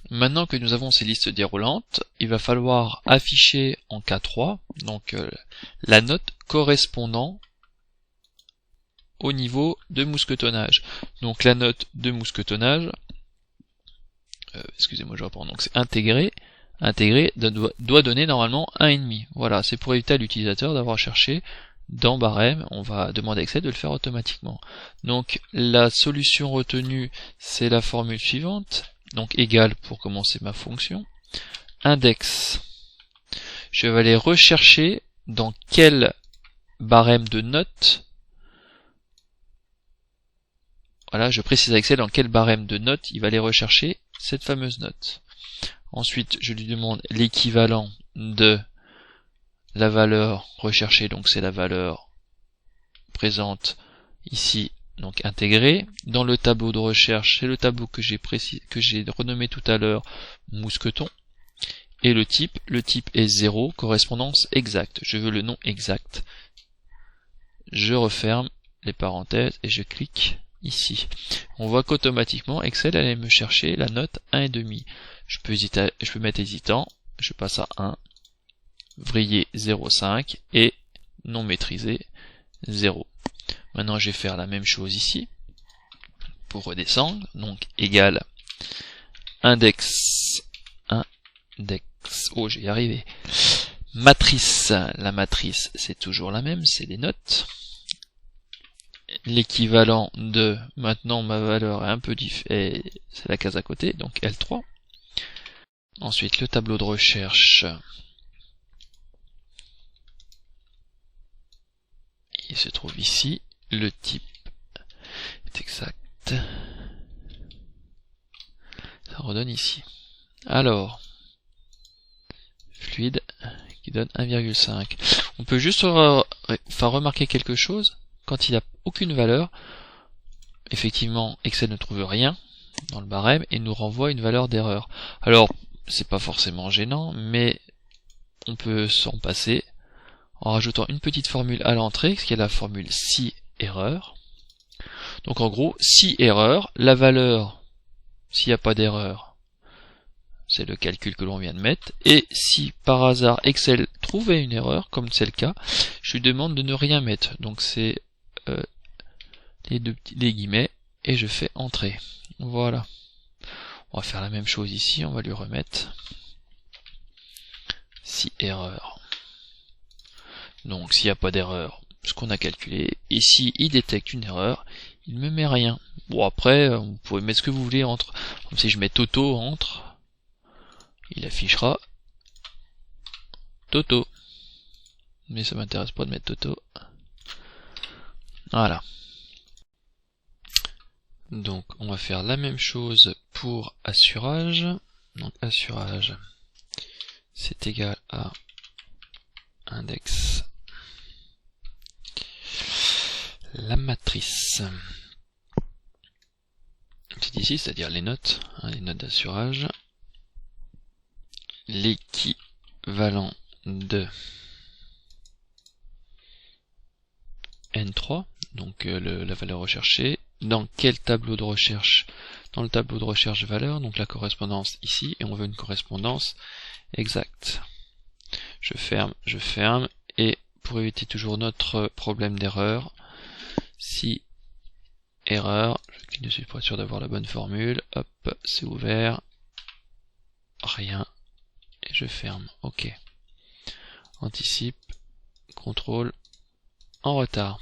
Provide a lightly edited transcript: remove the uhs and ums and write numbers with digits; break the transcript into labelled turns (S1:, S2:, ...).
S1: Maintenant que nous avons ces listes déroulantes, il va falloir afficher en K3 donc la note correspondant au niveau de mousquetonnage. Donc la note de mousquetonnage, excusez-moi je reprends, donc c'est intégré doit donner normalement 1,5. Voilà, c'est pour éviter à l'utilisateur d'avoir cherché dans barème, on va demander à Excel de le faire automatiquement. Donc la solution retenue, c'est la formule suivante, donc égale pour commencer ma fonction, index, je vais aller rechercher dans quel barème de notes, voilà, je précise à Excel dans quel barème de notes il va aller rechercher cette fameuse note. Ensuite, je lui demande l'équivalent de la valeur recherchée, donc c'est la valeur présente ici, donc intégrée. Dans le tableau de recherche, c'est le tableau que j'ai renommé tout à l'heure mousqueton. Et le type est 0, correspondance exacte. Je veux le nom exact. Je referme les parenthèses et je clique ici. On voit qu'automatiquement Excel allait me chercher la note 1,5. Je peux mettre hésitant, je passe à 1, vrillé 0,5 et non maîtrisé 0. Maintenant je vais faire la même chose ici pour redescendre, donc égal index, oh je vais y arriver, matrice, la matrice c'est toujours la même, c'est des notes. L'équivalent de, maintenant ma valeur est un peu différente, c'est la case à côté, donc L3. Ensuite le tableau de recherche, il se trouve ici, le type est exact, ça redonne ici. Alors, fluide qui donne 1,5. On peut juste faire remarquer quelque chose, quand il n'a aucune valeur, effectivement Excel ne trouve rien dans le barème et nous renvoie une valeur d'erreur. Alors, c'est pas forcément gênant, mais on peut s'en passer en rajoutant une petite formule à l'entrée, ce qui est la formule si erreur. Donc en gros, si erreur, la valeur, s'il n'y a pas d'erreur, c'est le calcul que l'on vient de mettre, et si par hasard Excel trouvait une erreur, comme c'est le cas, je lui demande de ne rien mettre. Donc c'est les guillemets, et je fais entrer. Voilà. On va faire la même chose ici, on va lui remettre si erreur. Donc s'il n'y a pas d'erreur, ce qu'on a calculé, et si il détecte une erreur, il ne me met rien. Bon après, vous pouvez mettre ce que vous voulez entre, comme si je mets Toto entre, il affichera Toto. Mais ça m'intéresse pas de mettre Toto. Voilà. Donc on va faire la même chose pour assurage. Donc assurage, c'est égal à index la matrice. C'est ici, c'est-à-dire les notes d'assurage. L'équivalent de N3, donc la valeur recherchée. Dans quel tableau de recherche? Dans le tableau de recherche valeur, donc la correspondance ici, et on veut une correspondance exacte. Je ferme, et pour éviter toujours notre problème d'erreur, si erreur, je clique dessus pour être sûr d'avoir la bonne formule, hop, c'est ouvert, rien, et je ferme, ok. Anticipe, contrôle, en retard,